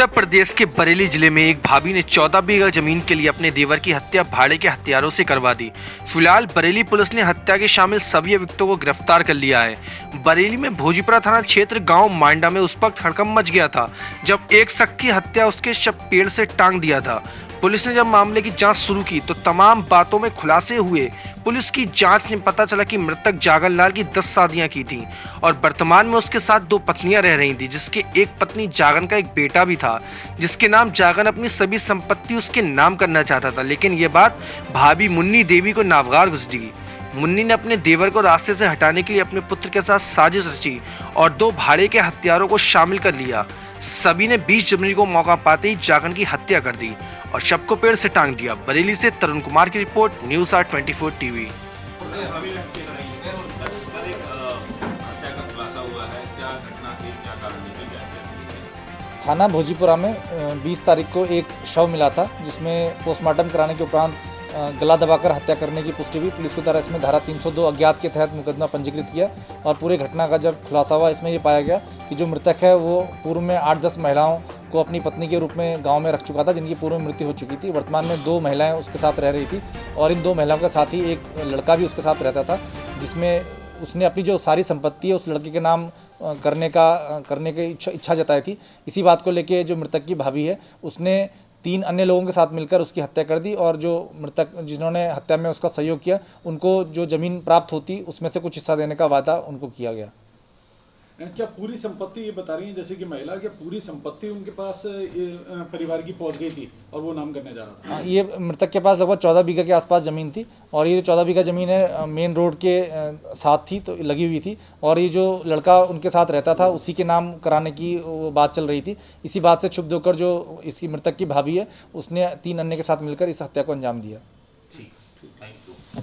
उत्तर प्रदेश के बरेली जिले में एक भाभी ने 14 बीघा जमीन के लिए अपने देवर की हत्या भाड़े के हथियारों से करवा दी। फिलहाल बरेली पुलिस ने हत्या के शामिल सभी अभियुक्तों को गिरफ्तार कर लिया है। बरेली में भोजीपुरा थाना क्षेत्र गांव मांडा में उस वक्त हड़कंप मच गया था जब एक शख्स की हत्या उसके शव पेड़ से टांग दिया था। पुलिस ने जब मामले की जांच शुरू की तो तमाम बातों में खुलासे हुए। पुलिस की जांच में पता चला कि मृतक जागन लाल की 10 शादियां की थीं और वर्तमान में उसके साथ 2 पत्नियां रह रही थीं, जिसके एक पत्नी जागन का एक बेटा भी था जिसके नाम जागन अपनी सभी संपत्ति उसके नाम करना चाहता था। लेकिन ये बात भाभी मुन्नी देवी को नागवार गुजरी। मुन्नी ने अपने देवर को रास्ते से हटाने के लिए अपने पुत्र के साथ साजिश रची और 2 भाड़े के हत्यारों को शामिल कर लिया। सभी ने 20 जनवरी को मौका पाते ही जागन की हत्या कर दी और शव को पेड़ से टांग दिया। बरेली से तरुण कुमार की रिपोर्ट, न्यूज़ 8 24 टीवी। थाना भोजीपुरा में 20 तारीख को एक शव मिला था जिसमें पोस्टमार्टम कराने के उपरांत गला दबाकर हत्या करने की पुष्टि हुई। पुलिस के द्वारा इसमें धारा 302 अज्ञात के तहत मुकदमा पंजीकृत किया और पूरे घटना का जब खुलासा हुआ इसमें ये पाया गया कि जो मृतक है वो पूर्व में 8-10 महिलाओं को अपनी पत्नी के रूप में गांव में रख चुका था, जिनकी पूर्व में मृत्यु हो चुकी थी। वर्तमान में 2 महिलाएं उसके साथ रह रही थी और इन 2 महिलाओं के साथ ही एक लड़का भी उसके साथ रहता था, जिसमें उसने अपनी जो सारी संपत्ति है उस लड़के के नाम करने की इच्छा जताई थी। इसी बात को लेके जो मृतक की भाभी है उसने 3 अन्य लोगों के साथ मिलकर उसकी हत्या कर दी और जो मृतक जिन्होंने हत्या में उसका सहयोग किया उनको जो ज़मीन प्राप्त होती उसमें से कुछ हिस्सा देने का वादा उनको किया गया। क्या पूरी संपत्ति, ये बता रही हैं जैसे कि महिला, क्या पूरी संपत्ति उनके पास परिवार की पहुंच गई थी और वो नाम करने जा रहा था? हाँ, ये मृतक के पास लगभग 14 बीघा के आसपास ज़मीन थी और ये 14 बीघा ज़मीन है मेन रोड के साथ थी तो लगी हुई थी और ये जो लड़का उनके साथ रहता था उसी के नाम कराने की वो बात चल रही थी। इसी बात से क्षुब्ध होकर जो इसकी मृतक की भाभी है उसने 3 अन्य के साथ मिलकर इस हत्या को अंजाम दिया। ठीक, थैंक यू।